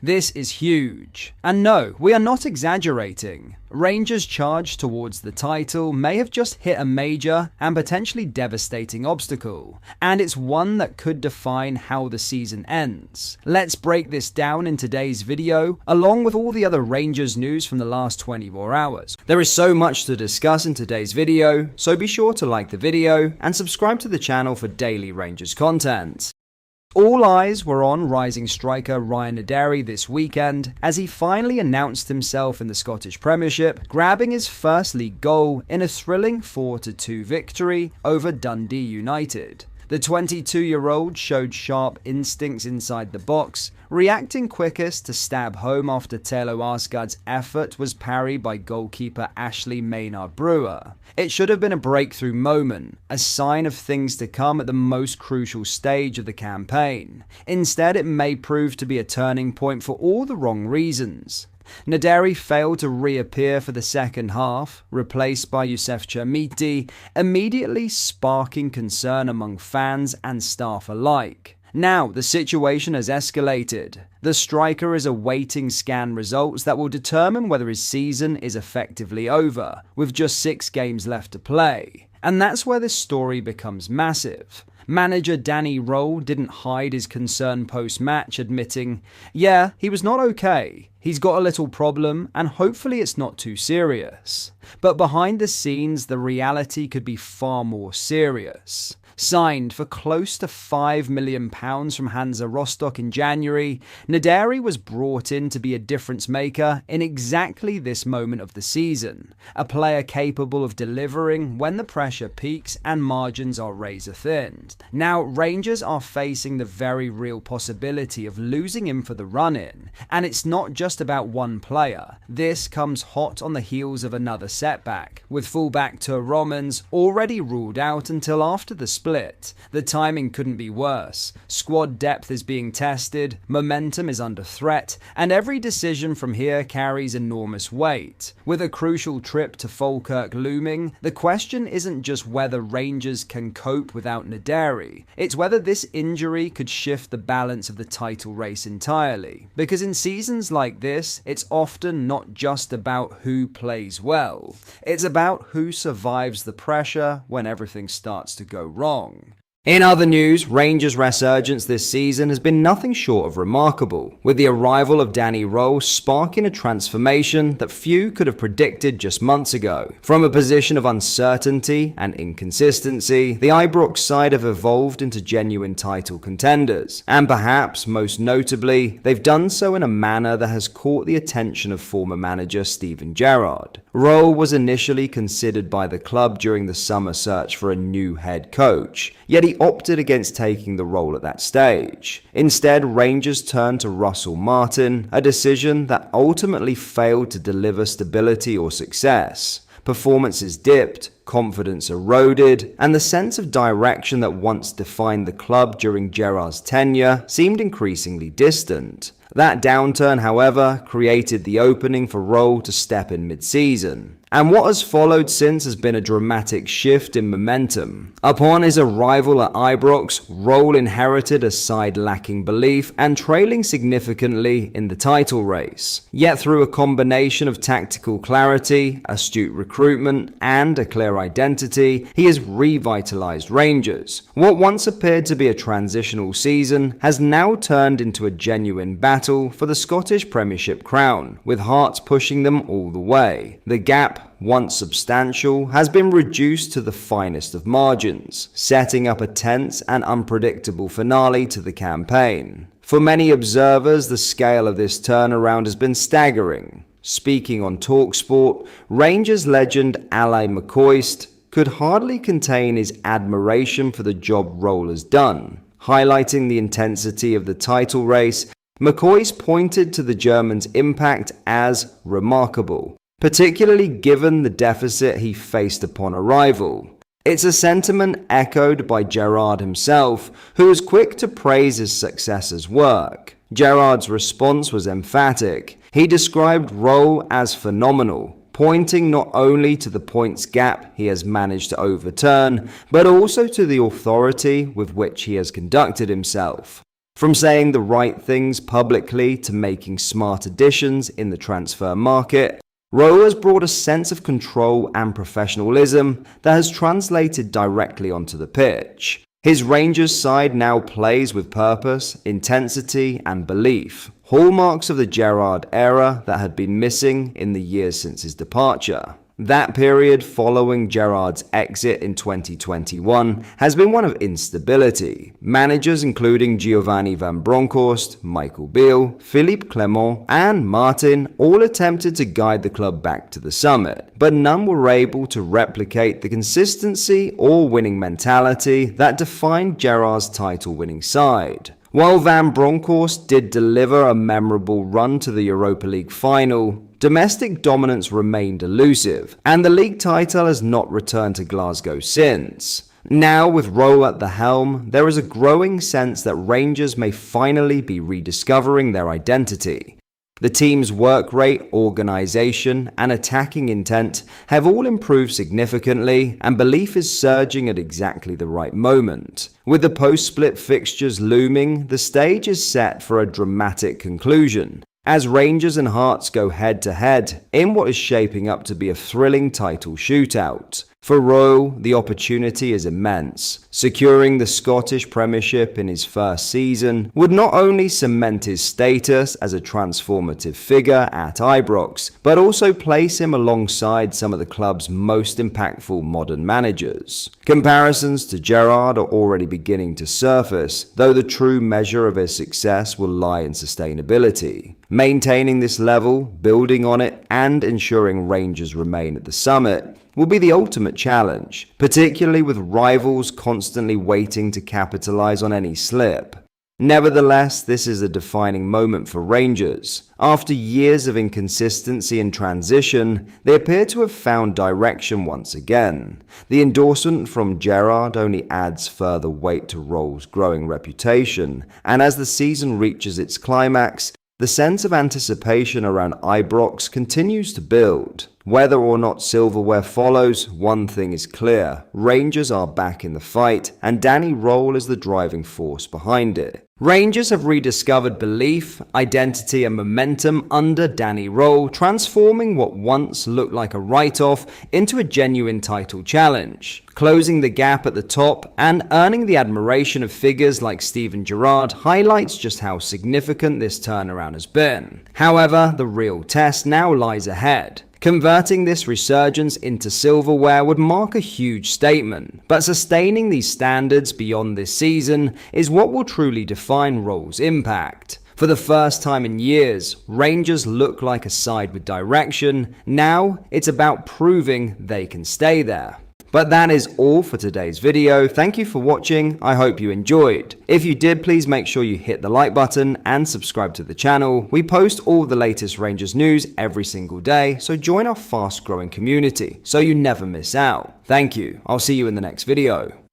This is huge. And no, we are not exaggerating. Rangers' charge towards the title may have just hit a major and potentially devastating obstacle, and it's one that could define how the season ends. Let's break this down in today's video, along with all the other Rangers news from the last 24 hours. There is so much to discuss in today's video, so be sure to like the video and subscribe to the channel for daily Rangers content. All eyes were on rising striker Ryan Adair this weekend as he finally announced himself in the Scottish Premiership, grabbing his first league goal in a thrilling 4-2 victory over Dundee United. The 22-year-old showed sharp instincts inside the box, reacting quickest to stab home after Telo Arsgaard's effort was parried by goalkeeper Ashley Maynard-Brewer. It should have been a breakthrough moment, a sign of things to come at the most crucial stage of the campaign. Instead, it may prove to be a turning point for all the wrong reasons. Naderi failed to reappear for the second half, replaced by Youssef Chermiti, immediately sparking concern among fans and staff alike. Now, the situation has escalated. The striker is awaiting scan results that will determine whether his season is effectively over, with just 6 games left to play. And that's where this story becomes massive. Manager Danny Röhl didn't hide his concern post-match, admitting, "Yeah, he was not okay. He's got a little problem, and hopefully it's not too serious." But behind the scenes, the reality could be far more serious. Signed for close to £5 million from Hansa Rostock in January, Naderi was brought in to be a difference maker in exactly this moment of the season, a player capable of delivering when the pressure peaks and margins are razor thin. Now, Rangers are facing the very real possibility of losing him for the run-in, and it's not just about one player. This comes hot on the heels of another setback, with fullback Tur Romans already ruled out until after the split. The timing couldn't be worse. Squad depth is being tested, momentum is under threat, and every decision from here carries enormous weight. With a crucial trip to Falkirk looming, the question isn't just whether Rangers can cope without Naderi, it's whether this injury could shift the balance of the title race entirely. Because in seasons like this, it's often not just about who plays well, it's about who survives the pressure when everything starts to go wrong. In other news, Rangers' resurgence this season has been nothing short of remarkable, with the arrival of Danny Röhl sparking a transformation that few could have predicted just months ago. From a position of uncertainty and inconsistency, the Ibrox side have evolved into genuine title contenders, and perhaps most notably, they've done so in a manner that has caught the attention of former manager Steven Gerrard. Röhl was initially considered by the club during the summer search for a new head coach, yet he opted against taking the role at that stage. Instead, Rangers turned to Russell Martin, a decision that ultimately failed to deliver stability or success. Performances dipped, confidence eroded, and the sense of direction that once defined the club during Gerrard's tenure seemed increasingly distant. That downturn, however, created the opening for Röhl to step in mid-season. And what has followed since has been a dramatic shift in momentum. Upon his arrival at Ibrox, Röhl inherited a side lacking belief and trailing significantly in the title race. Yet through a combination of tactical clarity, astute recruitment, and a clear identity, he has revitalized Rangers. What once appeared to be a transitional season has now turned into a genuine battle for the Scottish Premiership crown, with Hearts pushing them all the way. The gap, once substantial, has been reduced to the finest of margins, setting up a tense and unpredictable finale to the campaign. For many observers, the scale of this turnaround has been staggering. Speaking on TalkSport, Rangers legend Ally McCoist could hardly contain his admiration for the job Röhl has done. Highlighting the intensity of the title race, McCoist pointed to the German's impact as remarkable, particularly given the deficit he faced upon arrival. It's a sentiment echoed by Gerrard himself, who was quick to praise his successor's work. Gerrard's response was emphatic. He described Röhl as phenomenal, pointing not only to the points gap he has managed to overturn, but also to the authority with which he has conducted himself. From saying the right things publicly to making smart additions in the transfer market, Rowe has brought a sense of control and professionalism that has translated directly onto the pitch. His Rangers side now plays with purpose, intensity, and belief, hallmarks of the Gerrard era that had been missing in the years since his departure. That period following Gerrard's exit in 2021 has been one of instability. Managers including Giovanni van Bronckhorst, Michael Beale, Philippe Clement, and Martin all attempted to guide the club back to the summit, but none were able to replicate the consistency or winning mentality that defined Gerrard's title-winning side. While Van Bronckhorst did deliver a memorable run to the Europa League final, domestic dominance remained elusive, and the league title has not returned to Glasgow since. Now, with Rowe at the helm, there is a growing sense that Rangers may finally be rediscovering their identity. The team's work rate, organisation, and attacking intent have all improved significantly, and belief is surging at exactly the right moment. With the post-split fixtures looming, the stage is set for a dramatic conclusion, as Rangers and Hearts go head-to-head in what is shaping up to be a thrilling title shootout. For Rowe, the opportunity is immense. Securing the Scottish Premiership in his first season would not only cement his status as a transformative figure at Ibrox, but also place him alongside some of the club's most impactful modern managers. Comparisons to Gerrard are already beginning to surface, though the true measure of his success will lie in sustainability. Maintaining this level, building on it, and ensuring Rangers remain at the summit will be the ultimate challenge, particularly with rivals constantly waiting to capitalize on any slip. Nevertheless, this is a defining moment for Rangers. After years of inconsistency and transition, they appear to have found direction once again. The endorsement from Gerrard only adds further weight to Rowe's growing reputation, and as the season reaches its climax, the sense of anticipation around Ibrox continues to build. Whether or not silverware follows, one thing is clear: Rangers are back in the fight, and Danny Röhl is the driving force behind it. Rangers have rediscovered belief, identity, and momentum under Danny Röhl, transforming what once looked like a write-off into a genuine title challenge. Closing the gap at the top and earning the admiration of figures like Steven Gerrard highlights just how significant this turnaround has been. However, the real test now lies ahead. Converting this resurgence into silverware would mark a huge statement, but sustaining these standards beyond this season is what will truly define Röhl's impact. For the first time in years, Rangers look like a side with direction. Now, it's about proving they can stay there. But that is all for today's video. Thank you for watching. I hope you enjoyed. If you did, please make sure you hit the like button and subscribe to the channel. We post all the latest Rangers news every single day, so join our fast growing community so you never miss out. Thank you. I'll see you in the next video.